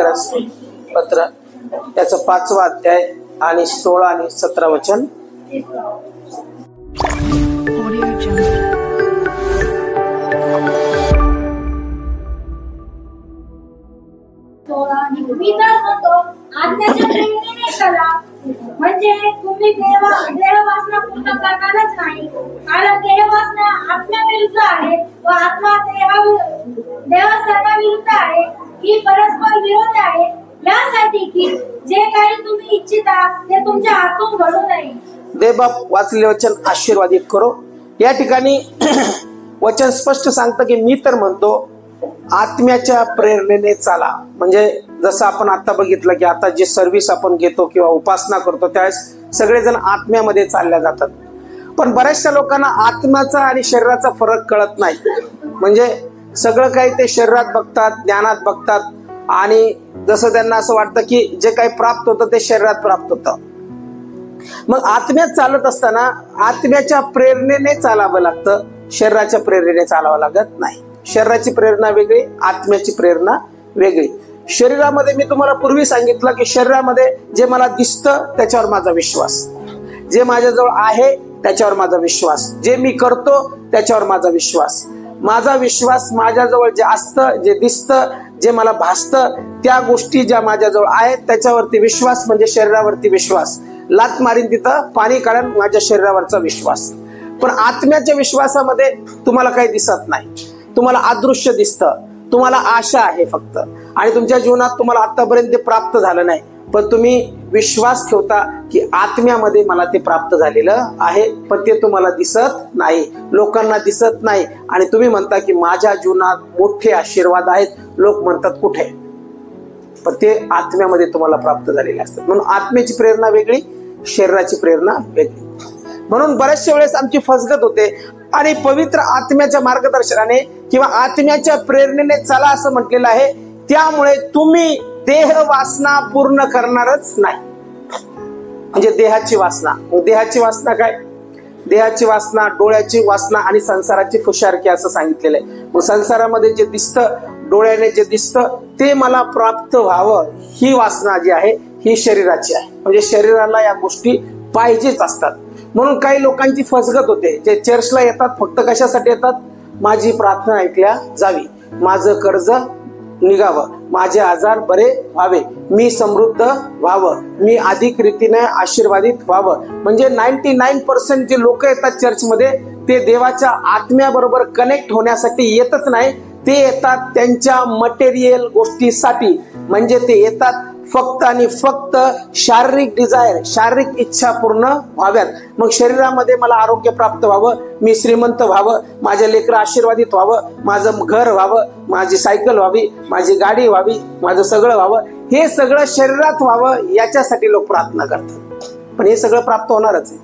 गरज पत्र त्याचं 5वा अध्याय आणि 16 आणि 17 वचन. मी तर म्हणतो आत्म्याच्या प्रेरणेने चला, म्हणजे तुम्ही देहवासना पूर्ण करणारच नाही. कारण देहवासना आत्म्याविरुद्ध आहे व आत्मा देवासनाविरुद्ध आहे. ही परस्पर विरोध आहे, यासाठी की जे काही तुम्ही इच्छिता ते तुमच्या हातून घडू नये. देवबाप वाचले वचन आशीर्वादित करो. या ठिकाणी वचन स्पष्ट सांगतं की मी तर म्हणतो आत्म्याच्या प्रेरणेने चाला. म्हणजे जसं आपण आता बघितलं की आता जे सर्व्हिस आपण घेतो किंवा उपासना करतो त्यावेळेस सगळेजण आत्म्यामध्ये चालल्या जातात. पण बऱ्याचशा लोकांना आत्म्याचा आणि शरीराचा फरक कळत नाही. म्हणजे सगळं काही ते शरीरात बघतात, ज्ञानात बघतात आणि जसं त्यांना असं वाटतं की जे काही प्राप्त होतं ते शरीरात प्राप्त होतं. मग आत्म्यात चालत असताना आत्म्याच्या प्रेरणेने चालावं लागतं, शरीराच्या प्रेरणेने चालावं लागत नाही. शरीराची प्रेरणा वेगळी, आत्म्याची प्रेरणा वेगळी. शरीरामध्ये मी तुम्हाला पूर्वी सांगितलं की शरीरामध्ये जे मला दिसतं त्याच्यावर माझा विश्वास, जे माझ्याजवळ आहे त्याच्यावर माझा विश्वास, जे मी करतो त्याच्यावर माझा विश्वास. माझा विश्वास माझ्याजवळ जे असतं, जे दिसतं, जे मला भासतं त्या गोष्टी ज्या माझ्याजवळ आहेत त्याच्यावरती विश्वास, म्हणजे शरीरावरती विश्वास. लात मारीन तिथं पाणी काढून माझ्या शरीरावरचा विश्वास. पण आत्म्याच्या विश्वासामध्ये तुम्हाला काही दिसत नाही, तुम्हाला अदृश्य दिसतं, तुम्हाला आशा आहे फक्त आणि तुमच्या जीवनात तुम्हाला आतापर्यंत ते प्राप्त झालं नाही. पण तुम्ही विश्वास ठेवता की आत्म्यामध्ये मला ते प्राप्त झालेलं आहे, पण ते तुम्हाला दिसत नाही, लोकांना दिसत नाही आणि तुम्ही म्हणता की माझ्या जीवनात मोठे आशीर्वाद आहेत. लोक म्हणतात कुठे, पण ते आत्म्यामध्ये तुम्हाला प्राप्त झालेले असतात. म्हणून आत्म्याची प्रेरणा वेगळी, शरीराची प्रेरणा वेगळी. म्हणून बऱ्याचशा वेळेस आमची फसगत होते आणि पवित्र आत्म्याच्या मार्गदर्शनाने किंवा आत्म्याच्या प्रेरणेने चला असं म्हटलेलं आहे. त्यामुळे तुम्ही देह वासना पूर्ण करणारच नाही. म्हणजे देहाची वासना, देहाची वासना काय? देहाची वासना, डोळ्याची वासना आणि संसाराची फुशारकी असं सांगितलेलं आहे. मग संसारामध्ये जे दिसतं, डोळ्याने जे दिसतं ते मला प्राप्त व्हावं, ही वासना जी आहे ही शरीराची आहे. म्हणजे शरीराला या गोष्टी पाहिजेच असतात. म्हणून काही लोकांची फसगत होते. जे चर्चला येतात फक्त कशासाठी येतात? माझी प्रार्थना ऐकल्या जावी, माझं कर्ज निघावं, माझे आजार बरे व्हावे, मी समृद्ध व्हावं, मी अधिक रीतीने आशीर्वादित व्हावं. म्हणजे 99% जे लोक येतात चर्चमध्ये ते देवाच्या आत्म्याबरोबर कनेक्ट होण्यासाठी येतच नाही, ते येतात त्यांच्या मटेरियल गोष्टीसाठी. म्हणजे ते येतात फक्त आणि फक्त शारीरिक डिझायर, शारीरिक इच्छा पूर्ण व्हाव्यात. मग शरीरामध्ये मला आरोग्य प्राप्त व्हावं, मी श्रीमंत व्हावं, माझ्या लेकरं आशीर्वादित व्हावं, माझं घर व्हावं, माझी सायकल व्हावी, माझी गाडी व्हावी, माझं सगळं व्हावं, हे सगळं शरीरात व्हावं याच्यासाठी लोक प्रार्थना करतात. पण हे सगळं प्राप्त होणारच आहे.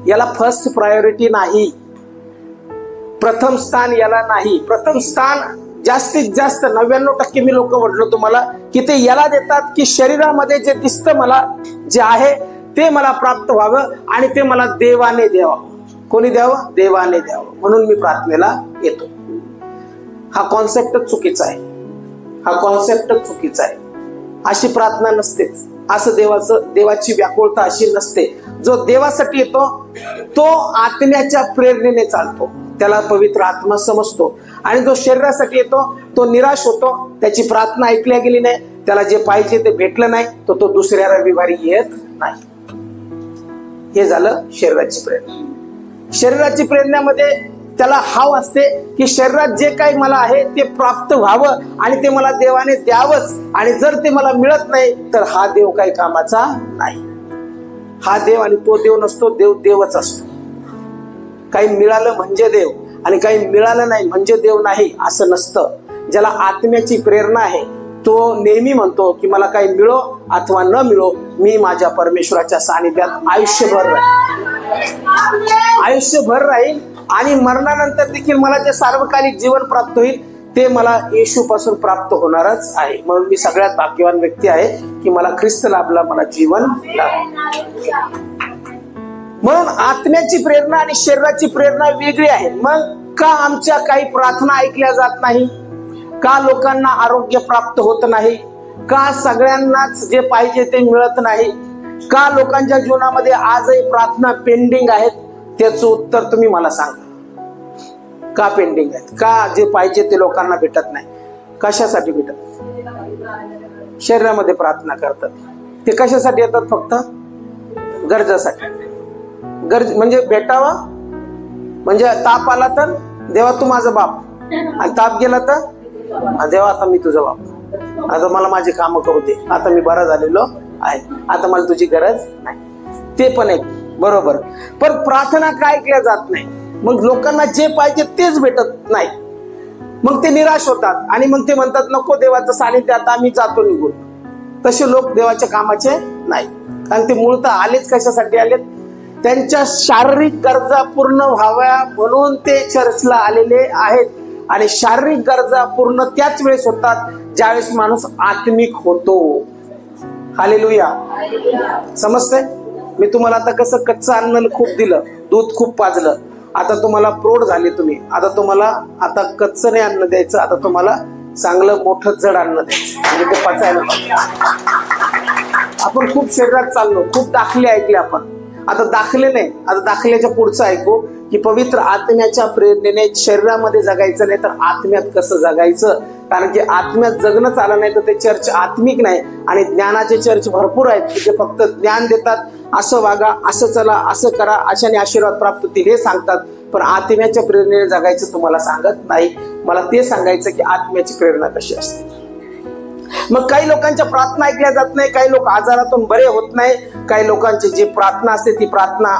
याला फर्स्ट प्रायोरिटी नाही, प्रथम स्थान याला नाही. प्रथम स्थान जास्तीत जास्त 99% मी लोक म्हटलो तुम्हाला की ते याला देतात की शरीरामध्ये जे दिसतं मला, जे आहे ते मला प्राप्त व्हावं आणि ते मला देवाने द्यावं. कोणी द्यावं? देवाने द्यावं. म्हणून मी प्रार्थनेला येतो. हा कॉन्सेप्टच चुकीचा आहे, हा कॉन्सेप्टच चुकीचा आहे. अशी प्रार्थना नसतेच, असं देवाची व्याकुळता अशी नसते. जो देवासाठी येतो तो आत्म्याच्या प्रेरणेने चालतो, त्याला पवित्र आत्मा समजतो. आणि जो शरीरासाठी येतो तो निराश होतो, त्याची प्रार्थना ऐकल्या गेली नाही, त्याला जे पाहिजे ते भेटलं नाही, तो दुसऱ्या रविवारी येत नाही. हे झालं शरीराची प्रेरणा. शरीराची प्रेरणेमध्ये त्याला हाव असते की शरीरात जे काही मला आहे ते प्राप्त व्हावं आणि ते मला देवाने द्यावंच. आणि जर ते मला मिळत नाही तर हा देव काही कामाचा नाही. हा देव आणि तो देव नसतो, देव देवच असतो. काही मिळालं म्हणजे देव आणि काही मिळालं नाही म्हणजे देव नाही असं नसतं. ज्याला आत्म्याची प्रेरणा आहे तो नेहमी म्हणतो की मला काही मिळो अथवा न मिळो, मी माझ्या परमेश्वराच्या सानिध्यात आयुष्यभर राहील आणि मरणानंतर देखील मला जे सार्वकालिक जीवन प्राप्त होईल ते मला येशू पासून प्राप्त होणारच आहे. म्हणून मी सगळ्यात भाग्यवान व्यक्ती आहे की मला ख्रिस्त लाभला, मला जीवन लाभलं. म्हणून आत्म्याची प्रेरणा आणि शरीराची प्रेरणा वेगळी आहे. मग का आमच्या काही प्रार्थना ऐकल्या जात नाही? का लोकांना आरोग्य प्राप्त होत नाही, का सगळ्यांनाच जे पाहिजे ते मिळत नाही, का लोकांच्या जीवनामध्ये आजही प्रार्थना पेंडिंग आहेत, त्याचं उत्तर तुम्ही मला सांगा. का पेंडिंग आहेत, का जे पाहिजे ते लोकांना भेटत नाही, कशासाठी भेटत? शरीरामध्ये प्रार्थना करतात ते कशासाठी येतात? फक्त गरजासाठी. गरज म्हणजे भेटावा, म्हणजे ताप आला तर देवा तू माझा बाप, आणि ताप गेला तर देवा आता मी तुझा बाप, आता मला माझी कामं करू दे, आता मी बरा झालेलो आहे, आता मला तुझी गरज नाही. ते पण एक बरोबर. पण प्रार्थना काय केल्या जात नाही, मग लोकांना जे पाहिजे तेच भेटत नाही, मग ते निराश होतात आणि मग ते म्हणतात नको देवाचं सानिध्य, आता आम्ही जातो निघून. तसे लोक देवाच्या कामाचे नाही, कारण ते मूळतः आलेच कशासाठी आलेत? त्यांच्या शारीरिक गरजा पूर्ण व्हाव्या म्हणून ते चर्चला आलेले आहेत. आणि शारीरिक गरजा पूर्ण त्याच वेळेस होतात ज्यावेळेस माणूस आत्मिक होतो. हालेलुया. समजतंय? मी तुम्हाला आता कसं कच्चं अन्न खूप दिलं, दूध खूप पाजलं, आता तुम्हाला प्रौढ झाले तुम्ही, आता तुम्हाला आता कच्चं नाही अन्न द्यायचं, आता तुम्हाला चांगलं मोठं जड अन्न द्यायचं, म्हणजे ते पचायला. आपण खूप शरीरात चाललो, खूप दाखले ऐकले आपण, आता दाखले नाही, आता दाखल्याच्या पुढचं ऐकू की पवित्र आत्म्याच्या प्रेरणेने शरीरामध्ये जगायचं नाही तर आत्म्यात कसं जगायचं. कारण की आत्म्यात जगणं चाललं नाही तर ते चर्च आत्मिक नाही. आणि ज्ञानाचे चर्च भरपूर आहेत की ते फक्त ज्ञान देतात, असं वागा, असं चला, असं करा, अशाने आशीर्वाद प्राप्त होतील हे सांगतात, पण आत्म्याच्या प्रेरणेने जगायचं तुम्हाला सांगत नाही. मला ते सांगायचं की आत्म्याची प्रेरणा कशी असते. मग काही लोकांच्या प्रार्थना ऐकल्या जात नाही, काही लोक आजारातून बरे होत नाही, काही लोकांची जी प्रार्थना असते ती प्रार्थना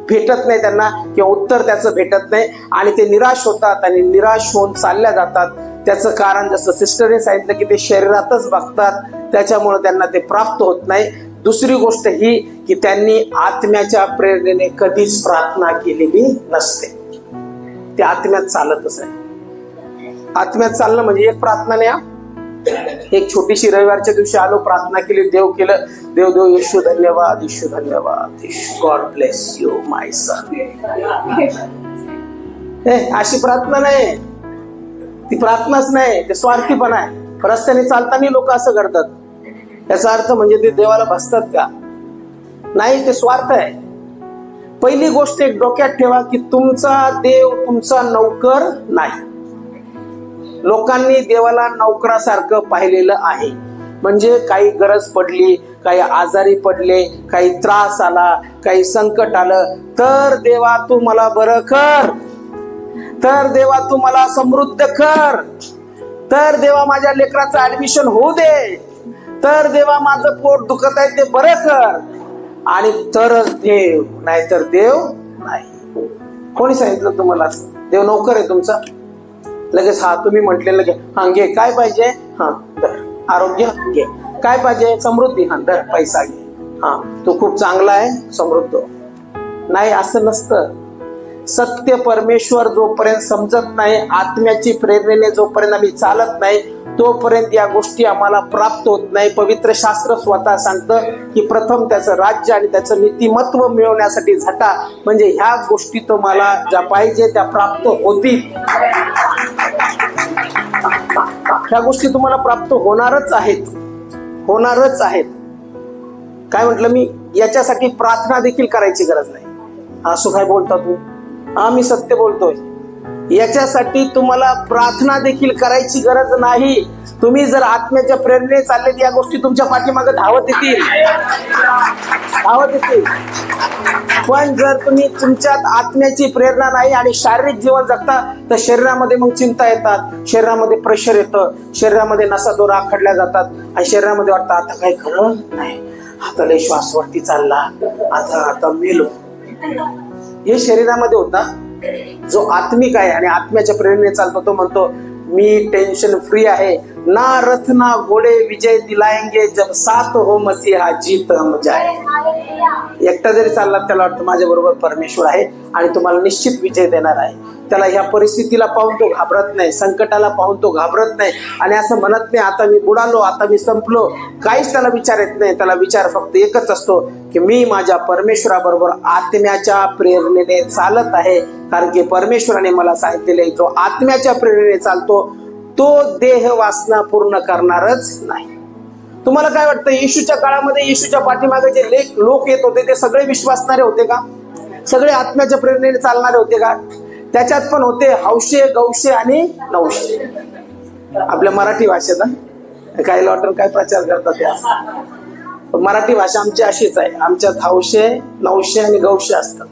भेटत नाही त्यांना, किंवा उत्तर त्याचं भेटत नाही आणि ते निराश होतात आणि निराश होऊन चालल्या जातात. त्याचं कारण जसं सिस्टरने सांगितलं की ते शरीरातच बघतात, त्याच्यामुळे त्यांना ते प्राप्त होत नाही. दुसरी गोष्ट ही की त्यांनी आत्म्याच्या प्रेरणेने कधीच प्रार्थना केलेली नसते, ते आत्म्यात चालतच नाही. आत्म्यात चालणं म्हणजे एक प्रार्थना नाही. एक छोटीशी रविवारच्या दिवशी आलो, प्रार्थना केली, देव केलं, देव देव येशू धन्यवाद, येशू धन्यवाद, God bless you my son. अशी प्रार्थना नाही, ती प्रार्थनाच नाही, ते स्वार्थीपणा आहे. रस्त्याने चालताना लोक असं करतात, याचा अर्थ म्हणजे ते देवाला भसतात का? नाही, ते स्वार्थ आहे. पहिली गोष्ट एक डोक्यात ठेवा की तुमचा देव तुमचा नौकर नाही. लोकांनी देवाला नौकरासारखं पाहिलेलं आहे. म्हणजे काही गरज पडली, काही आजारी पडले, काही त्रास आला, काही संकट आलं तर देवा तू मला बरं कर, तर देवा तू मला समृद्ध कर, तर देवा माझ्या लेकराचं ऍडमिशन होऊ दे, तर देवा माझं पोट दुखत आहे ते बरं कर, आणि तरच देव, नाहीतर देव नाही. कोणी सांगितलं तुम्हाला देव नौकर आहे तुमचा? लगेच हा तुम्ही म्हटलेलं घे, हा घे, काय पाहिजे, हा दर, आरोग्य घे, काय पाहिजे, समृद्धी, हा दर, पैसा घे, हा तू खूप चांगला आहे, समृद्ध. नाही, असं नसतं. सत्य परमेश्वर जोपर्यंत समजत नाही, आत्म्याची प्रेरणेने जोपर्यंत आम्ही चालत नाही, तोपर्यंत या गोष्टी आम्हाला प्राप्त होत नाही. पवित्र शास्त्र स्वतः सांगतं की प्रथम त्याचं राज्य आणि त्याचं नीतिमत्व मिळवण्यासाठी झटा, म्हणजे ह्या गोष्टी तुम्हाला ज्या पाहिजे त्या प्राप्त होतील. ह्या गोष्टी तुम्हाला प्राप्त होणारच आहेत, होणारच आहेत. काय म्हटलं मी? याच्यासाठी प्रार्थना देखील करायची गरज नाही. असं काय बोलता तू? हा, मी सत्य बोलतोय. याच्यासाठी तुम्हाला प्रार्थना देखील करायची गरज नाही. तुम्ही जर आत्म्याच्या प्रेरणेने चालले या गोष्टी तुमच्या पाठीमागे धावत येतील, धावत येतील. पण जर तुम्ही तुमच्यात आत्म्याची प्रेरणा नाही आणि शारीरिक जीवन जगता तर शरीरामध्ये मग चिंता येतात, शरीरामध्ये प्रेशर येतं, शरीरामध्ये नसादोरा आखडल्या जातात आणि शरीरामध्ये वाटतं आता काही खरं नाही, आता लय श्वास वरती चालला, आता मेलो. हे शरीरामध्ये होता. जो आत्मिक आहे आणि आत्म्याच्या प्रेरणेने चालतो तो म्हणतो मी टेन्शन फ्री आहे, ना रथ ना घोडे विजय दिलाएंगे जब साथ हो मसीहा जीत हम जाए. एकटा जरी चालला त्याला वाटतं माझ्या बरोबर परमेश्वर आहे आणि तुम्हाला निश्चित विजय देणार आहे. त्याला ह्या परिस्थितीला पाहून तो घाबरत नाही, संकटाला पाहून तो घाबरत नाही आणि असं म्हणत नाही आता मी बुडालो, आता मी संपलो. काहीच त्याला विचार येत नाही. त्याला विचार फक्त एकच असतो की मी माझ्या परमेश्वराबरोबर आत्म्याच्या प्रेरणेने चालत आहे. कारण की परमेश्वराने मला सांगितलेले जो आत्म्याच्या प्रेरणेने चालतो तो देह वासना पूर्ण करणारच नाही. तुम्हाला काय वाटतं, येशूच्या काळामध्ये येशूच्या पाठीमागे जे लोक येत होते ते सगळे विश्वासणारे होते का? सगळे आत्म्याच्या प्रेरणेने चालणारे होते का? त्याच्यात पण होते हौशे, गौशे आणि नवशे. आपल्या मराठी भाषेत काही लॉटर काय प्रचार करतात त्या, मराठी भाषा आमची अशीच आहे. आमच्यात हौशे, नवशे आणि गौशे असतात.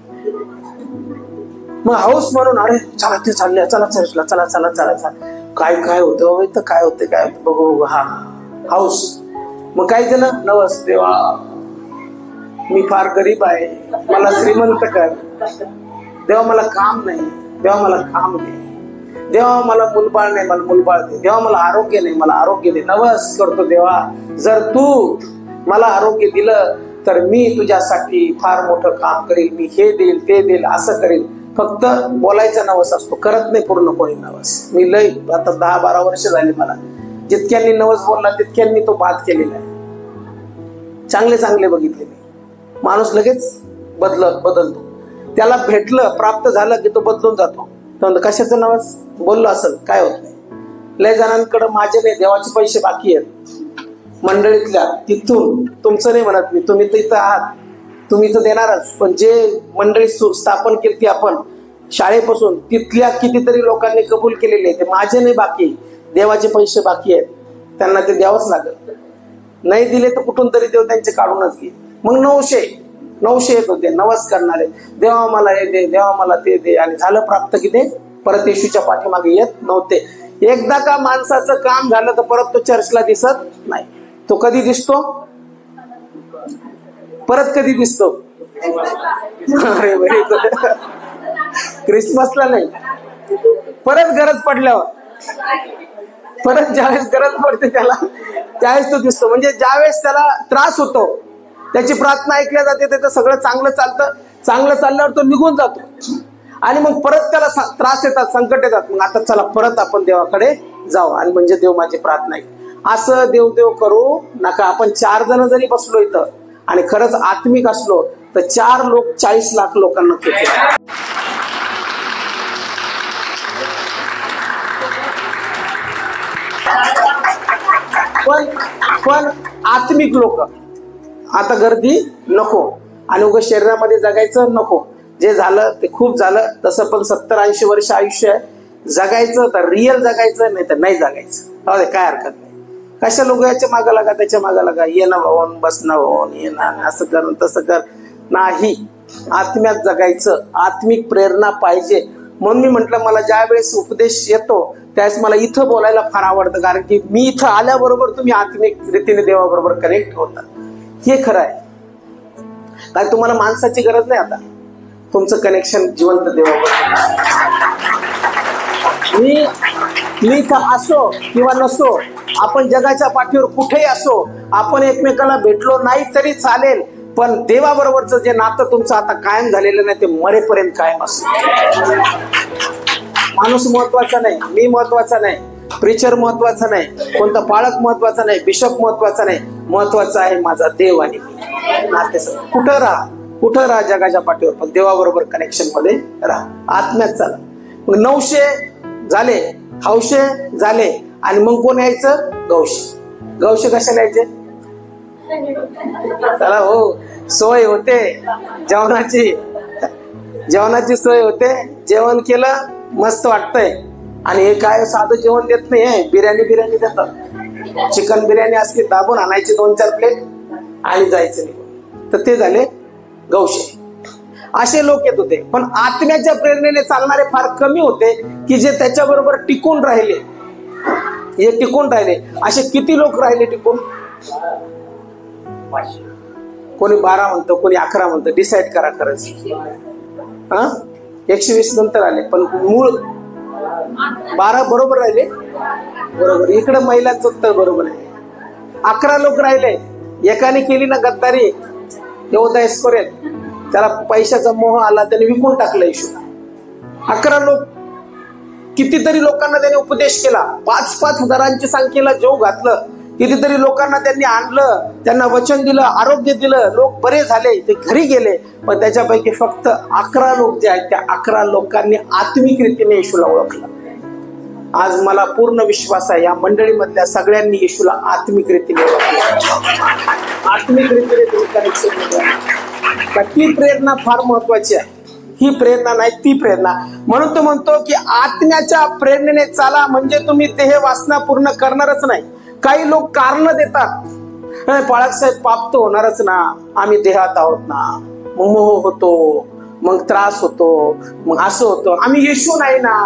मग हौस म्हणून अरे चला ते चालले, चला चर्चला, चला चला चला चला, काय काय होतं इथं, काय होते काय बघू बघू, हा हौस. मग काय केलं, नवस देवा मी फार गरीब आहे, मला श्रीमंत कर. देवा मला काम नाही, देवा मला काम दे. देवा मला मुलबाळ नाही, मला मुलबाळ दे. देवा मला आरोग्य नाही, मला आरोग्य दे. नवस करतो देवा, जर तू मला आरोग्य दिलं तर मी तुझ्यासाठी फार मोठं काम करेल, मी हे देईल ते देईल असं करेल. फक्त बोलायचा नवस असतो, करत नाही पूर्ण कोणी नवस. मी लय आता 10-12 वर्ष झाली, मला जितक्यांनी नवस बोलला तितक्यांनी तो बाद केलेला आहे. चांगले चांगले बघितले मी. माणूस लगेच बदलतो. त्याला भेटलं, प्राप्त झालं की तो बदलून जातो. तर कशाचं नवस बोललो असेल, काय होत नाही. लय जणांकडे माझे नाही, देवाचे पैसे बाकी आहेत मंडळीतल्या, तिथून तुमचं नाही म्हणत मी, तुम्ही तर इथं आहात, तुम्ही तर देणारच. पण जे मंडळी स्थापन केली आपण शाळेपासून, तिथल्या कितीतरी लोकांनी कबूल केलेले, ते माझे नाही बाकी, देवाचे पैसे बाकी आहेत, त्यांना ते द्यावंच लागेल. नाही दिले तर कुठून तरी देव त्यांचे काढूनच घे. मग 900 येत होते नवस करणारे, देवा मला हे दे, देवा मला ते दे. आणि झालं प्राप्त की ते परत येशूच्या पाठीमागे येत नव्हते. एकदा का माणसाचं काम झालं तर परत तो चर्चला दिसत नाही. तो कधी दिसतो, परत कधी दिसतो? अरे व्हेरी गुड. क्रिसमसला नाही, परत गरज पडल्यावर, परत ज्यावेळेस गरज पडते त्याला त्यावेळेस तो दिसतो. म्हणजे ज्यावेळेस त्याला त्रास होतो, त्याची प्रार्थना ऐकल्या जाते, त्याचं सगळं चांगलं चालतं, चांगलं चालल्यावर तो निघून जातो. आणि मग परत त्याला त्रास येतात, संकट येतात. मग आता चला परत आपण देवाकडे जाऊ, आणि म्हणजे देव माझी प्रार्थना ऐक. असं देव करू नका. आपण 4 जण जरी बसलो इथं आणि खरंच आत्मिक असलो तर 4 लोक 40 लाख लोकांना खेळतात. पण आत्मिक लोक आता गर्दी नको, आणि उगाच शरीरामध्ये जगायचं नको. जे झालं ते खूप झालं. तसं पण 70-80 वर्ष आयुष्य आहे. जगायचं तर रिअल जगायचं, नाही तर नाही जगायचं. काय हरकत नाही. कशा लोक याच्या मागा लागा, त्याच्या मागा लागा, ये ना भाऊन, बस ना भाऊन, ये ना, असं कर तसं कर. नाही, आत्म्यात जगायचं. आत्मिक प्रेरणा पाहिजे. म्हणून मी म्हटलं, मला ज्या वेळेस उपदेश येतो त्यावेळेस मला इथं बोलायला फार आवडतं, कारण की मी इथं आल्याबरोबर तुम्ही आत्मिक रीतीने देवाबरोबर कनेक्ट होता. हे खरं आहे. कारण तुम्हाला माणसाची गरज नाही, आता तुमचं कनेक्शन जिवंत देवाबरोबर. मी इथं असो किंवा नसो, आपण जगाच्या पाठीवर कुठेही असो, आपण एकमेकाला भेटलो नाही तरी चालेल, पण देवाबरोबरचं जे नातं तुमचं आता कायम झालेलं नाही, ते मरेपर्यंत कायम असतं. माणूस महत्वाचा नाही, मी महत्वाचा नाही, प्रिचर महत्वाचा नाही, कोणता पाळक महत्वाचा नाही, बिशप महत्वाचा नाही. महत्वाचा आहे माझा देव आणि मी. नाते कुठं राहा जगाच्या पाठीवर, पण देवाबरोबर कनेक्शन मध्ये राहा, आत्म्यात चाला. मग 900 झाले, हौशे झाले, आणि मग कोण यायचं? गौशे कशाला यायचे? चला हो, सोय होते जेवणाची सोय होते. जेवण केलं, मस्त वाटतंय. आणि हे काय साधं जेवण देत नाही, बिर्याणी देतात. चिकन बिर्याणी असली दाबून आणायची 2-4 प्लेट आणि जायचं निघून. तर ते झाले गौशे. असे लोक येत होते. पण आत्म्याच्या प्रेरणेने चालणारे फार कमी होते, की जे त्याच्याबरोबर टिकून राहिले. असे किती लोक राहिले टिकून? कोणी 12 म्हणतो, कोणी 11 म्हणतो. डिसाईड करा खरंच. 120 नंतर आले, पण मूळ 12 बरोबर राहिले. बरोबर. इकडे महिलांचं उत्तर बरोबर आहे. 11 लोक राहिले. एकाने केली ना गद्दारी, एवढा त्याला पैशाचा मोह आला, त्याने विकून टाकलं येशू. 11 लोक, कितीतरी लोकांना त्याने उपदेश केला. 5-5 हजारांची संख्येला जेव घातलं. कितीतरी लोकांना त्यांनी आणलं, त्यांना वचन दिलं, आरोग्य दिलं, लोक बरे झाले, ते घरी गेले. पण त्याच्यापैकी फक्त 11 लोक जे आहेत, त्या 11 लोकांनी आत्मिक रीतीने येशूला ओळखलं. आज मला पूर्ण विश्वास आहे या मंडळीमधल्या सगळ्यांनी येशूला आत्मिक रीतीने आत्मिक रीतीने तुम्ही कनेक्शन ती प्रेरणा फार महत्वाची आहे. ही प्रेरणा नाही ती प्रेरणा. म्हणून तो म्हणतो की आत्म्याच्या प्रेरणेने चाला, म्हणजे तुम्ही देह वासना पूर्ण करणारच नाही. काही लोक कारण देतात, बाळक साहेब पाप तर होणारच ना, आम्ही देहात आहोत ना, मग मोह होतो, मग त्रास होतो, मग असं होतं, आम्ही येशू नाही ना.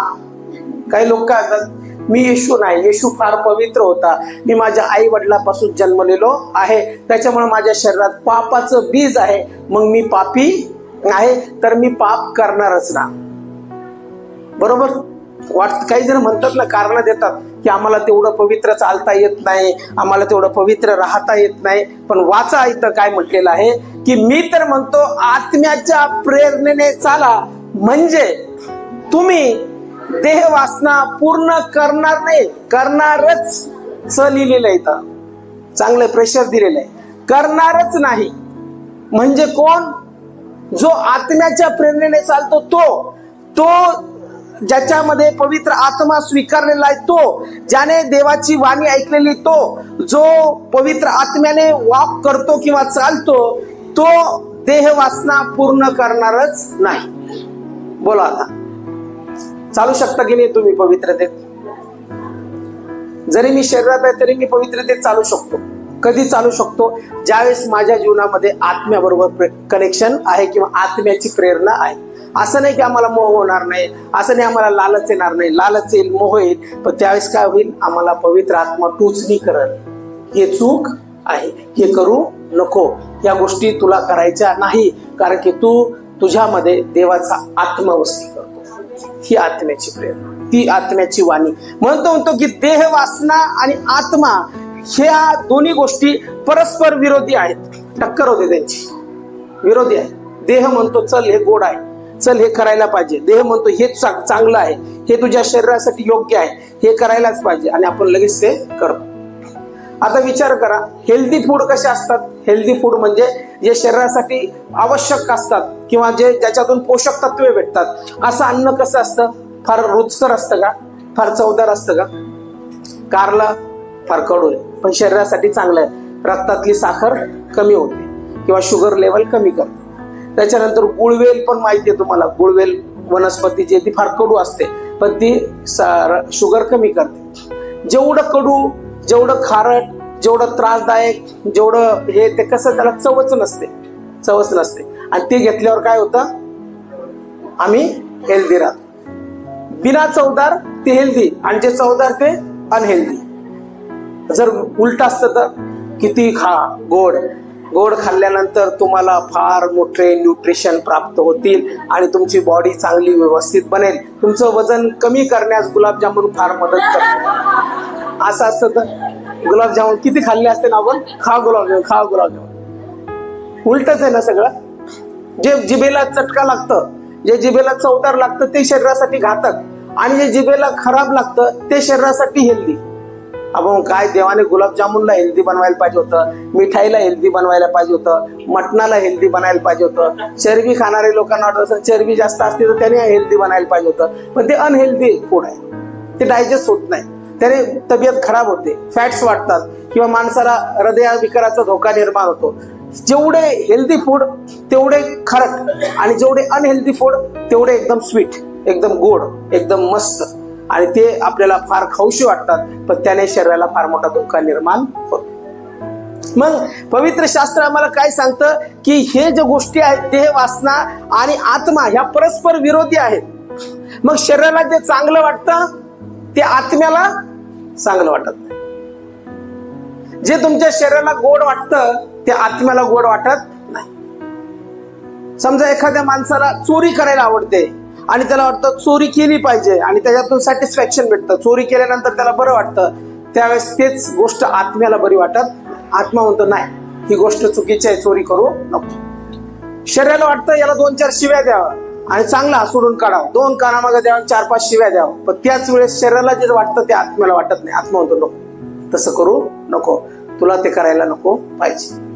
काही लोक काय म्हणतात, मी येशू नाही, येशू फार पवित्र होता, मी माझ्या आई वडिलांपासून जन्मलेलो आहे, त्याच्यामुळे माझ्या शरीरात पापाचं बीज आहे, मग मी पापी आहे, तर मी पाप करणारच ना. बरोबर वाटत. काही जण म्हणतात ना, कारण देतात की आम्हाला तेवढं पवित्र चालता येत नाही, आम्हाला तेवढं पवित्र राहता येत नाही. पण वाचा इथं काय म्हटलेलं आहे की मी तर म्हणतो आत्म्याच्या प्रेरणेने चाला, म्हणजे तुम्ही देह वासना पूर्ण करणार नाही, करणारच लिहिलेलं आहे इथं. चांगलं प्रेशर दिलेलं आहे, करणारच नाही. म्हणजे कोण? जो आत्म्याच्या प्रेरणेने चालतो तो ज्याच्यामध्ये पवित्र आत्मा स्वीकारलेला आहे, तो ज्याने देवाची वाणी ऐकलेली, तो जो पवित्र आत्म्याने वॉक करतो किंवा चालतो, तो देह वासना पूर्ण करणारच नाही. बोला आता, चालू शकता की नाही तुम्ही पवित्रतेत? जरी मी शरीरात आहे तरी मी पवित्रतेत चालू शकतो. कधी चालू शकतो? ज्यावेळेस माझ्या जीवनामध्ये आत्म्याबरोबर कनेक्शन आहे किंवा आत्म्याची प्रेरणा आहे. असं नाही की आम्हाला मोह होणार नाही, असं नाही आम्हाला लालच येणार नाही, लालच येईल, मोह येईल, पण त्यावेळेस काय होईल? आम्हाला पवित्र आत्मा टोचणी करल, हे चूक आहे, हे करू नको, या गोष्टी तुला करायच्या नाही, कारण की तू तुझ्यामध्ये देवाचा आत्मा वस्ती करतो. ही आत्म्याची प्रेरणा, ती आत्म्याची वाणी. म्हणतो की देह वासना आणि आत्मा ह्या दोन्ही गोष्टी परस्पर विरोधी आहेत, टक्कर होते त्यांची, विरोधी आहे. देह म्हणतो चल हे गोड आहे, चल हे करायला पाहिजे. देह म्हणतो हे चांगलं आहे, हे तुझ्या शरीरासाठी योग्य आहे, हे करायलाच पाहिजे, आणि आपण लगेच ते करतो. आता विचार करा, हेल्दी फूड कसे असतात? हेल्दी फूड म्हणजे जे शरीरासाठी आवश्यक असतात किंवा जे ज्याच्यातून पोषक तत्वे भेटतात, असं अन्न कसं असतं? फार रुचकर असतं का? फार चवदार असतं का? कारला फार कडू आहे पण शरीरासाठी चांगलं आहे, रक्तातली साखर कमी होते किंवा शुगर लेवल कमी करते. त्याच्यानंतर गुळवेल पण माहिती आहे तुम्हाला, गुळवेल वनस्पती जी ती फार कडू असते पण ती शुगर कमी करते. जेवढं कडू, जेवढं खारट, जेवढं त्रासदायक, जेवढं हे, ते कसं त्याला चवच नसते, आणि ते घेतल्यावर काय होतं? आम्ही हेल्दी राहतो. बिना चवदार ते हेल्दी, आणि जे चवदार ते अनहेल्दी. जर उलट असतं तर किती खा, गोड खाल्ल्यानंतर तुम्हाला फार मोठे न्यूट्रिशन प्राप्त होतील आणि तुमची बॉडी चांगली व्यवस्थित बनेल. तुमचं वजन कमी करण्यास गुलाबजामुन फार मदत करते. असं असतं तर गुलाबजामुन किती खाल्ले असते ना आपण? खा गुलाबजामुन. उलटच आहे ना सगळं. जे जिभेला चटका लागतं, जे जिभेला चवदार लागतं ते शरीरासाठी घातक, आणि जे जिभेला खराब लागतं ते शरीरासाठी हेल्दी. आपण काय, देवाने गुलाबजामुनला हेल्दी बनवायला पाहिजे होतं, मिठाईला हेल्दी बनवायला पाहिजे होतं, मटणाला हेल्दी बनायला पाहिजे होतं. चरबी खाणारे लोकांना वाटत असेल चरबी जास्त असते तर त्याने हेल्दी बनायला पाहिजे होतं, पण ते अनहेल्दी फूड आहे, ते डायजेस्ट होत नाही, त्याने तब्येत खराब होते, फॅट्स वाढतात किंवा माणसाला हृदयविकाराचा धोका निर्माण होतो. जेवढे हेल्दी फूड तेवढे खारट, आणि जेवढे अनहेल्दी फूड तेवढे एकदम स्वीट, एकदम गोड, एकदम मस्त, आणि ते आपल्याला फार खाऊशी वाटतात पण त्याने शरीराला फार मोठा धोका निर्माण होतो. मग पवित्र शास्त्र आम्हाला काय सांगतं की हे ज्या गोष्टी आहेत, देह वासना आणि आत्मा, ह्या परस्पर विरोधी आहेत. मग शरीराला जे चांगलं वाटतं ते आत्म्याला चांगलं वाटत नाही. जे तुमच्या शरीराला गोड वाटतं ते आत्म्याला गोड वाटत नाही. समजा एखाद्या माणसाला चोरी करायला आवडते आणि त्याला वाटतं चोरी केली पाहिजे आणि त्याच्यातून सॅटिस्फॅक्शन भेटतं, चोरी केल्यानंतर त्याला बरं वाटतं, त्यावेळेस तेच गोष्ट आत्म्याला बरी वाटत. आत्मा म्हणतो नाही, ही गोष्ट चुकीची आहे, चोरी करू नको. शरीराला वाटतं याला 2-4 शिव्या द्यावा आणि चांगला हसुडून काढावं, 2 कानामागे द्यावं, 4-5 शिव्या द्यावं, पण त्याच वेळेस शरीराला जे वाटतं ते आत्म्याला वाटत नाही. आत्मा म्हणतो नको, तसं करू नको, तुला ते करायला नको पाहिजे.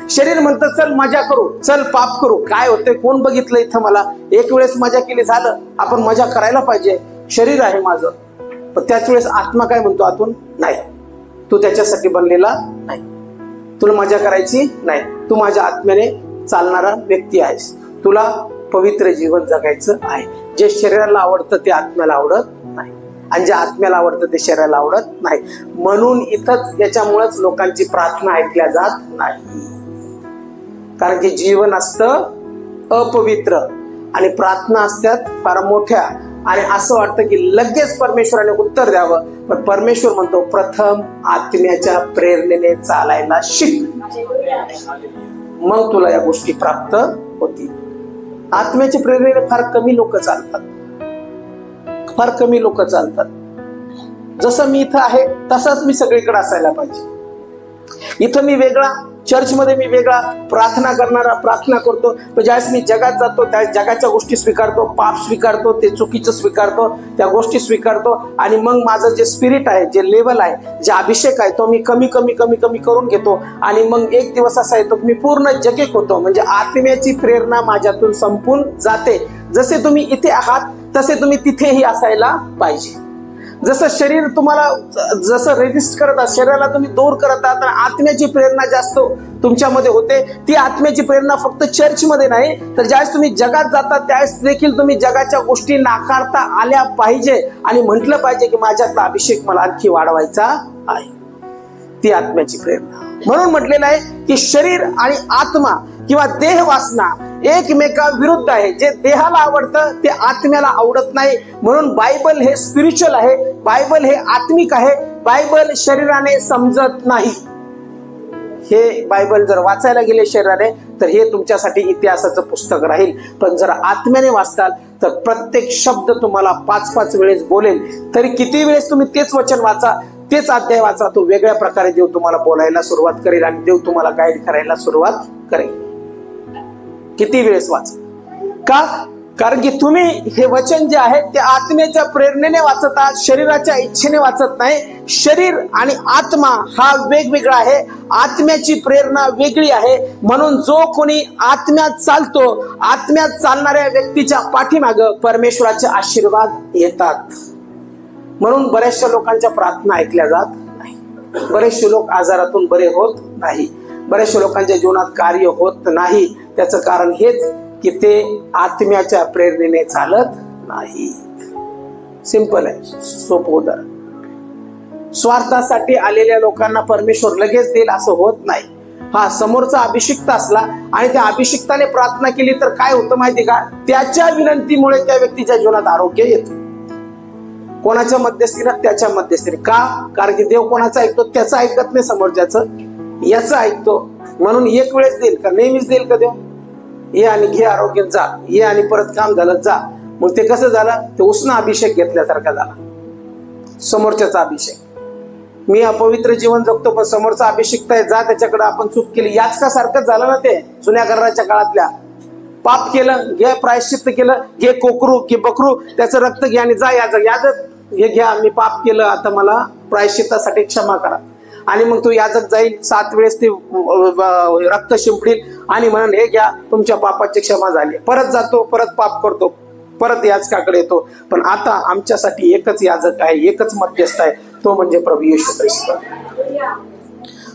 शरीर म्हणतं चल मजा करू, चल पाप करू, काय होते कोण बघितलं इथं, मला एक वेळेस मजा केली झालं, आपण मजा करायला पाहिजे, शरीर आहे माझं. पण त्याच वेळेस आत्मा काय म्हणतो आतून, नाही तू त्याच्यासाठी बनलेला नाही, तुला मजा करायची नाही, तू माझ्या आत्म्याने चालणारा व्यक्ती आहेस, तुला पवित्र जीवन जगायचं आहे. जे शरीराला आवडतं ते आत्म्याला आवडत नाही, आणि जे आत्म्याला आवडतं ते शरीराला आवडत नाही. म्हणून इथंच याच्यामुळेच लोकांची प्रार्थना ऐकल्या जात नाही, कारण की जीवन असतं अपवित्र आणि प्रार्थना असतात फार मोठ्या, आणि असं वाटतं की लगेच परमेश्वराने उत्तर द्यावं. पण परमेश्वर म्हणतो प्रथम आत्म्याच्या प्रेरणेने चालायला शिक, मग तुला या गोष्टी प्राप्त होतील. आत्म्याच्या प्रेरणेने फार कमी लोक चालतात, फार कमी लोक चालतात. जसं मी इथं आहे तसंच मी सगळीकडे असायला पाहिजे. इथं मी वेगळा, चर्चमध्ये मी वेगळा, प्रार्थना करणारा प्रार्थना करतो, पण ज्यावेळेस मी जगात जातो त्या जगाच्या गोष्टी स्वीकारतो, पाप स्वीकारतो, ते चुकीचं स्वीकारतो, त्या गोष्टी स्वीकारतो, आणि मग माझं जे स्पिरिट आहे, जे लेवल आहे, जे अभिषेक आहे, तो मी कमी कमी कमी कमी करून घेतो. आणि मग एक दिवस असा येतो मी पूर्ण जगेक होतो, म्हणजे आत्म्याची प्रेरणा माझ्यातून संपून जाते. जसे तुम्ही इथे आहात तसे तुम्ही तिथेही असायला पाहिजे. जसं शरीर तुम्हाला जसं रेजिस्ट करत आहात, शरीराला तुम्ही दूर करत आहात, आत्म्याची प्रेरणा जास्त तुमच्यामध्ये होते. ती आत्म्याची प्रेरणा फक्त चर्चमध्ये नाही, तर ज्यावेळेस तुम्ही जगात जातात त्यावेळेस देखील तुम्ही जगाच्या गोष्टी नाकारता आल्या पाहिजे आणि म्हटलं पाहिजे की माझ्यातला अभिषेक मला आणखी वाढवायचा आहे. ती आत्म्याची प्रेरणा. म्हणून म्हटलेलं आहे की शरीर आणि आत्मा किंवा देह वासना एकमेका विरुद्ध आहे. जे देहाला आवडतं ते आत्म्याला आवडत नाही. म्हणून बायबल हे स्पिरिच्युअल आहे, बायबल हे आत्मिक आहे, बायबल शरीराने समजत नाही. हे बायबल जर वाचायला गेले शरीराने तर हे तुमच्यासाठी इतिहासाचं पुस्तक राहील. पण जर आत्म्याने वाचताल तर प्रत्येक शब्द तुम्हाला 5-5 वेळेस बोलेल. तरी किती वेळेस तुम्ही तेच वचन वाचा, तेच अध्याय वाचा, तो वेगळ्या प्रकारे देव तुम्हाला बोलायला सुरुवात करेल आणि देव तुम्हाला गाईड करायला सुरुवात करेल. किती वेळेस वाचा. का? कारण की तुम्ही हे वचन जे आहे ते आत्म्याच्या प्रेरणेने वाचत आहात, शरीराच्या इच्छेने वाचत नाही. शरीर आणि आत्मा हा वेगवेगळा आहे, आत्म्याची प्रेरणा वेगळी आहे. म्हणून जो कोणी आत्म्यात चालतो, आत्म्यात चालणाऱ्या व्यक्तीच्या पाठीमागं परमेश्वराचे आशीर्वाद येतात. म्हणून बऱ्याचशा लोकांच्या प्रार्थना ऐकल्या जात नाही, बरेचसे लोक आजारातून बरे होत नाही, बऱ्याचशा लोकांच्या जीवनात कार्य होत नाही. त्याचं कारण हेच की ते आत्म्याच्या प्रेरणेने चालत नाही. सिंपल आहे, सोपं उदाहरण. स्वार्थासाठी आलेल्या लोकांना परमेश्वर लगेच देईल असं होत नाही. हा समोरचा अभिषिक्त असला आणि त्या अभिषिक्ताने प्रार्थना केली तर काय होतं माहिती का? त्याच्या विनंतीमुळे त्या व्यक्तीच्या जीवनात आरोग्य येतं. कोणाच्या मध्यस्थीनं? त्याच्या मध्यस्थीने. का? कारण की देव कोणाचं ऐकतो? त्याचं ऐकत नाही, समोरच्याचं, याचं ऐकतो. म्हणून एक वेळेस देईल का? नेहमीच देईल का देव? ये आणि घे आरोग्य, जा, ये आणि परत काम झालं, जा. मग ते कसं झालं? ते उसना अभिषेक घेतल्यासारखा झाला, समोरच्याचा अभिषेक. मी अपवित्र जीवन जगतो पण समोरचा अभिषेक आहे, जा त्याच्याकडे, आपण चूक केली, याच का सारखंच झालं ना. ते जुन्या कराराच्या काळातल्या पाप केलं, घे प्रायश्चित्त केलं, घे कोकरू घे बकरू, त्याचं रक्त घे आणि जा, याजक हे घ्या, मी पाप केलं, आता मला प्रायश्चित्तासाठी क्षमा करा. आणि मग तो याजक जाईल, 7 वेळेस ते रक्त शिंपडील आणि म्हणून हे घ्या, तुमच्या पापाची क्षमा झाली. परत जातो, परत पाप करतो, परत याजकाकडे येतो. पण आता आमच्यासाठी एकच याजक आहे, एकच मध्यस्थ आहे, तो म्हणजे प्रभू येशू ख्रिस्त.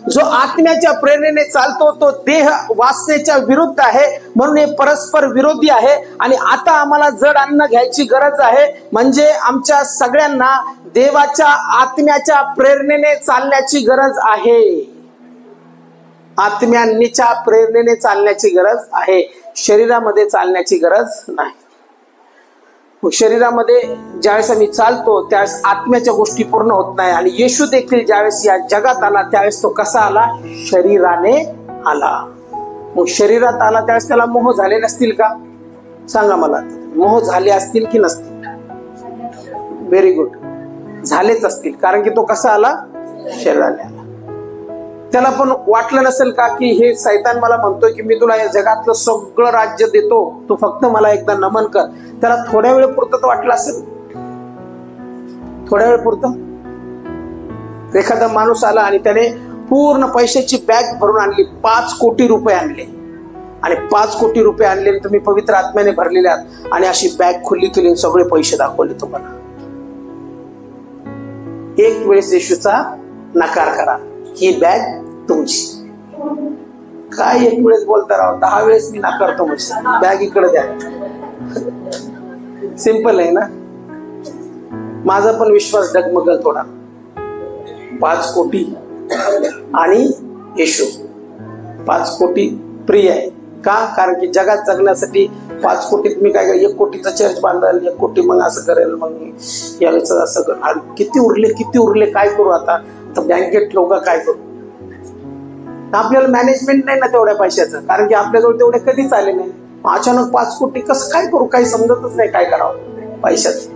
जो आत्म्याच्या प्रेरणेने चालतो तो देह वासनेच्या विरुद्ध आहे. म्हणून हे परस्पर विरोधी आहे. आणि आता आम्हाला जड अन्न घ्यायची गरज आहे, म्हणजे आमच्या सगळ्यांना देवाच्या आत्म्याच्या प्रेरणेने चालण्याची गरज आहे. आत्म्याच्या प्रेरणेने चालण्याची गरज आहे, शरीरामध्ये चालण्याची गरज नाही. शरीरामध्ये ज्यावेळेस आम्ही चालतो त्यावेळेस आत्म्याच्या गोष्टी पूर्ण होत नाही. आणि येशू देखील ज्यावेळेस या जगात आला त्यावेळेस तो कसा आला? शरीराने आला. मग शरीरात आला त्यावेळेस त्याला मोह झाले नसतील का? सांगा मला, मोह झाले असतील की नसतील? व्हेरी गुड, झालेच असतील. कारण की तो कसा आला? शरीराने आला. त्याला पण वाटलं नसेल का की हे सैतान मला म्हणतोय की मी तुला या जगातलं सगळं राज्य देतो, तू फक्त मला एकदा नमन कर. त्याला थोड्या वेळ पुरतं वाटलं असेल, थोड्या वेळ पुरतं. एखादा माणूस आला आणि त्याने पूर्ण पैशाची बॅग भरून आणली, 5 कोटी रुपये आणले, आणि 5 कोटी रुपये आणले, तुम्ही पवित्र आत्म्याने भरलेले आहात, आणि अशी बॅग खुली केली, सगळे पैसे दाखवले तुम्हाला. एक वेळेस येशूचा नकार करा, ही बॅग तुमची. काय एक वेळेस बोलता राव, 10 वेळेस मी नाकारतो, म्हणजे बॅग इकडे द्या. सिंपल आहे ना. माझा पण विश्वास डगमगल थोडा. 5 कोटी आणि येशू 5 कोटी प्रिय आहे का? कारण की जगात जगण्यासाठी 5 कोटीत मी काय करेल, 1 कोटीचा चर्च बांधाल, 1 कोटी मग असं करेल, मग यावेळेस असं कर. किती उरले काय करू आता बँकेत ठेवू का, काय करू? आपल्याला मॅनेजमेंट नाही ना तेवढ्या पैशाचं, कारण की आपल्याजवळ तेवढे कधीच आले नाही. अचानक 5 कोटी कसं काय करू, काही समजतच नाही काय करावं पैशाचं.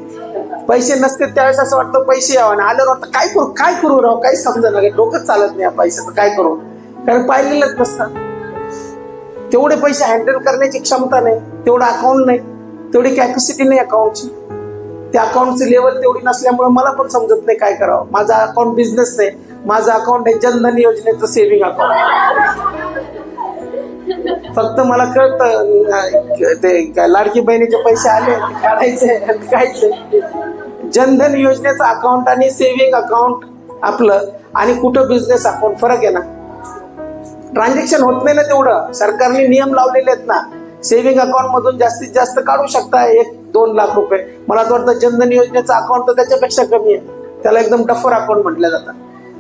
पैसे नसते त्यावेळेस असं वाटतं पैसे यावं, आणि आल्यावर वाटतं काय करू राव, काही समजा नाही, डोकंच चालत नाही पैशाचं, काय करू, कारण पाहिलेलंच नसतं. तेवढे पैसे हँडल करण्याची क्षमता नाही, तेवढं अकाउंट नाही, तेवढी कॅपॅसिटी नाही अकाउंटची. त्या अकाउंटची लेवल तेवढी नसल्यामुळे मला पण समजत नाही काय करावं. माझा अकाउंट बिझनेस नाही, माझं अकाउंट आहे जनधन योजनेचं सेव्हिंग अकाउंट. फक्त मला कळतं ते लाडकी बहिणीचे पैसे आले काढायचे काढायचे. जनधन योजनेचं अकाउंट आणि सेव्हिंग अकाउंट आपलं आणि कुठं बिझनेस अकाउंट फरक आहे ना. ट्रान्झॅक्शन होत नाही ना तेवढं. सरकारने नियम लावलेले आहेत ना, सेव्हिंग अकाउंट मधून जास्तीत जास्त काढू शकता 1-2 लाख रुपये. मला तर वाटतं जनधन योजनेचं अकाउंट तर त्याच्यापेक्षा कमी आहे. त्याला एकदम डफर अकाउंट म्हटलं जातं.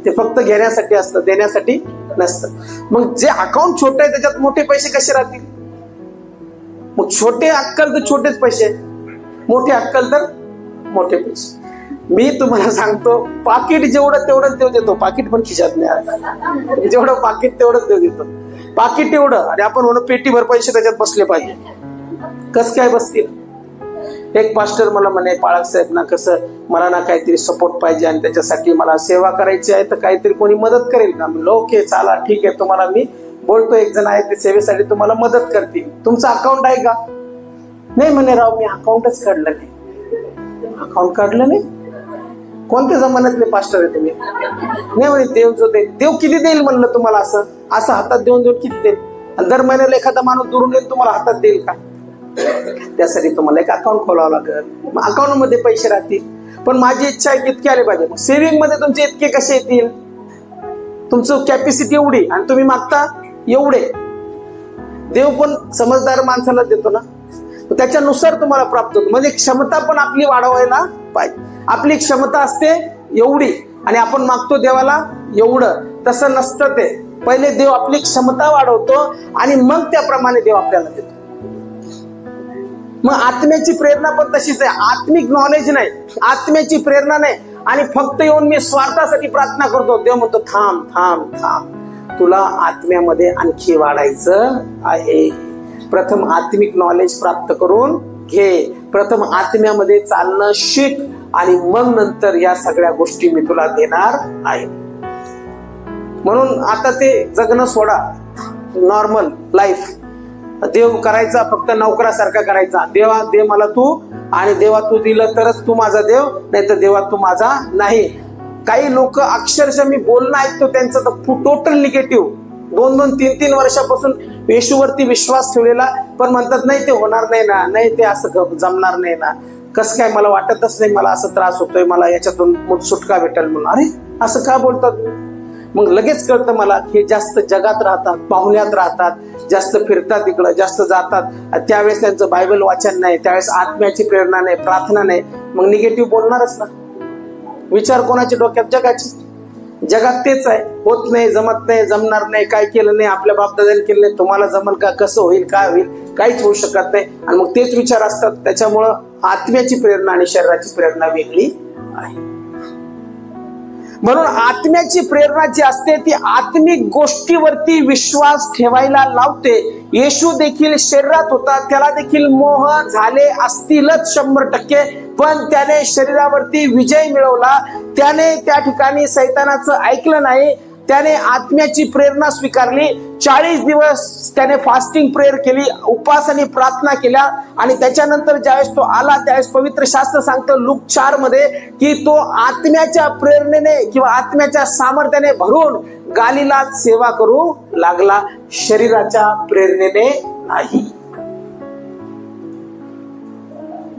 ते फक्त घेण्यासाठी असतं, देण्यासाठी नसतं. मग जे अकाउंट छोटं आहे त्याच्यात मोठे पैसे कसे राहतील? मग छोटे अक्कल तर छोटेच पैसे, मोठे अक्कल तर मोठे पैसे. मी तुम्हाला सांगतो, पाकिट जेवढं तेवढंच देव देतो. पाकिट पण खिशात नाही, जेवढं पाकिट तेवढंच देव देतो. पाकिट एवढं आणि आपण म्हणून पेटीभर पैसे त्याच्यात बसले पाहिजे. कस काय बसतील? एक पास्टर मला म्हणे, पाळक साहेब ना, कसं मला ना काहीतरी सपोर्ट पाहिजे आणि त्याच्यासाठी मला सेवा करायची आहे, तर काहीतरी कोणी मदत करेल का? म्हणलं ओके चला ठीक आहे, तुम्हाला मी बोलतो, एक जण आहे ते सेवेसाठी तुम्हाला मदत करतील. तुमचं अकाउंट आहे का? नाही म्हणे राव, मी अकाउंटच काढलं नाही. अकाउंट काढलं नाही? कोणत्या जमान्यातले पास्टर आहे तुम्ही? नाही म्हणे, देव जो देईल, देव किती देईल म्हणलं तुम्हाला? असं असं हातात देऊन किती देईल? आणि दर महिन्याला एखादा माणूस दुरून येईल तुम्हाला हातात देईल का? त्यासाठी तुम्हाला एक अकाउंट खोलावं लागेल. अकाउंट मध्ये पैसे राहतील. पण माझी इच्छा आहे की इतके आले पाहिजे. सेव्हिंग मध्ये तुमचे इतके कसे येतील? तुमचं कॅपॅसिटी एवढी आणि तुम्ही मागता एवढे. देव पण समजदार माणसाला देतो ना, त्याच्यानुसार तुम्हाला प्राप्त होतो. म्हणजे क्षमता पण आपली वाढवायला पाहिजे. आपली क्षमता असते एवढी आणि आपण मागतो देवाला एवढं. तसं नसतं ते. पहिले देव आपली क्षमता वाढवतो आणि मग त्याप्रमाणे देव आपल्याला देतो. मग आत्म्याची प्रेरणा पण तशीच आहे. आत्मिक नॉलेज नाही, आत्म्याची प्रेरणा नाही. आणि फक्त येऊन मी स्वार्थासाठी प्रार्थना करतो. देव म्हणतो थांब थांब थांब, तुला आत्म्यामध्ये आणखी वाढायचं आहे. प्रथम आत्मिक नॉलेज प्राप्त करून घे. प्रथम आत्म्यामध्ये चालणं शिक आणि मग नंतर या सगळ्या गोष्टी मी तुला देणार आहे. म्हणून आता ते जगणं सोडा, नॉर्मल लाईफ. देव करायचा फक्त नोकरासारखा करायचा. देवा दे मला तू, आणि देवा तू दिलं तरच तू माझा देव, नाही तर देवा तू माझा नाही. काही लोक अक्षरशः मी बोलणं ऐकतो त्यांचं तर टोटल निगेटिव्ह. 2-2, 3-3 वर्षापासून येशूवरती विश्वास ठेवलेला, पण म्हणतात नाही ते होणार नाही ना, नाही ते असं जमणार नाही ना, कसं काय, मला वाटतच नाही, मला असं त्रास होतोय, मला याच्यातून सुटका भेटेल म्हणून. अरे असं का बोलतात? मग लगेच कळतं मला हे जास्त जगात राहतात, पाहुण्यात राहतात, जास्त फिरतात, इकडं जास्त जातात. त्यावेळेस त्यांचं बायबल वाचन नाही, त्यावेळेस आत्म्याची प्रेरणा नाही, प्रार्थना नाही. मग निगेटिव्ह बोलणारच ना. विचार कोणाच्या डोक्यात? जगाची. जगात तेच आहे, होत नाही, जमत नाही, जमणार नाही, काय केलं नाही, आपल्या बापदादाने केलं नाही, तुम्हाला जमल का, कसं होईल, काय होईल, काहीच होऊ शकत नाही. आणि मग तेच विचार असतात. त्याच्यामुळं आत्म्याची प्रेरणा आणि शरीराची प्रेरणा वेगळी आहे. म्हणून आत्म्याची प्रेरणा जी असते ती आत्मिक गोष्टीवरती विश्वास ठेवायला लावते. येशू देखील शरीरात होता, त्याला देखील मोह झाले असतीलच 100%, पण त्याने शरीरावरती विजय मिळवला. त्याने त्या ठिकाणी सैतानाचं ऐकलं नाही. त्याने आत्म्याची प्रेरणा स्वीकारली. 40 दिवस त्याने फास्टिंग प्रेयर केली, उपवास आणि प्रार्थना केल्या. आणि त्याच्यानंतर ज्यावेळेस तो आला त्यावेळेस पवित्र शास्त्र सांगतं लूक 4 मध्ये की तो आत्म्याच्या प्रेरणेने किंवा आत्म्याच्या सामर्थ्याने भरून गालिलात सेवा करू लागला, शरीराच्या प्रेरणेने नाही.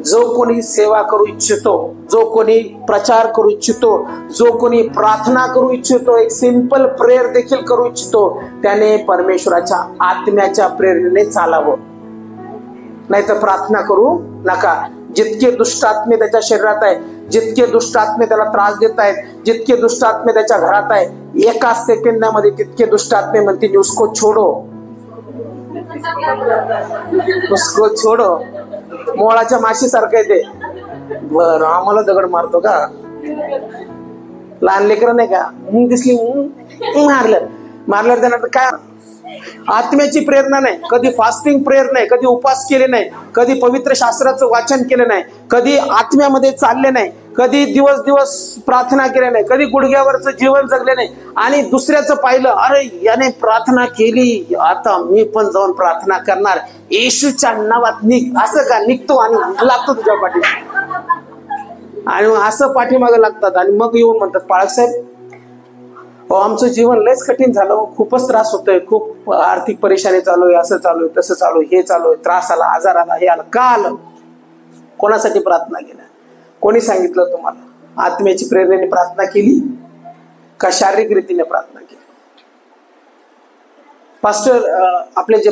जो कोणी सेवा करू इच्छितो, जो कोणी प्रचार करू इच्छितो, जो कोणी प्रार्थना करू इच्छितो, एक सिंपल प्रेयर देखील करू इच्छितो, त्याने परमेश्वराच्या आत्म्याच्या प्रेरणेने चालावं. नाही तर प्रार्थना करू नका. जितके दुष्ट आत्मे त्याच्या शरीरात आहे, जितके दुष्ट आत्मे त्याला त्रास देत आहेत, जितके दुष्ट आत्मे त्याच्या घरात आहे, एका सेकंदामध्ये तितके दुष्ट आत्मे म्हणतील उसको छोडो, उसको छोडो. मोळाच्या माशी सारखं आहे ते. बरं, आम्हाला दगड मारतो का? लहान लेकरं नाही का, दिसली मारल्यावर त्यांना काय? आत्म्याची प्रेरणा नाही. कधी फास्टिंग प्रेयर नाही, कधी उपास केले नाही, कधी पवित्र शास्त्राचं वाचन केलं नाही, कधी आत्म्यामध्ये चालले नाही, कधी दिवस दिवस प्रार्थना केल्या नाही, कधी गुडघ्यावरचं जीवन जगले नाही, आणि दुसऱ्याचं पाहिलं, अरे याने प्रार्थना केली, आता मी पण जाऊन प्रार्थना करणार, येशूच्या नावात निघ, असं का निघतो आणि लागतो तुझ्या पाठी, आणि मग असं पाठीमागं लागतात. आणि मग येऊन म्हणतात, पाळक साहेब आमचं जीवन लयच कठीण झालं, खूपच त्रास होतोय, खूप आर्थिक परेशानी चालू आहे, असं चालू आहे, तसं चालू आहे, हे चालू आहे, त्रास आला, आजार आला, हे आलं. का आलं? कोणासाठी प्रार्थना केल्या? कोणी सांगितलं तुम्हाला? आत्म्याची प्रेरणेने प्रार्थना केली का शारीरिक रीतीने प्रार्थना केली? पास्टर आपले जे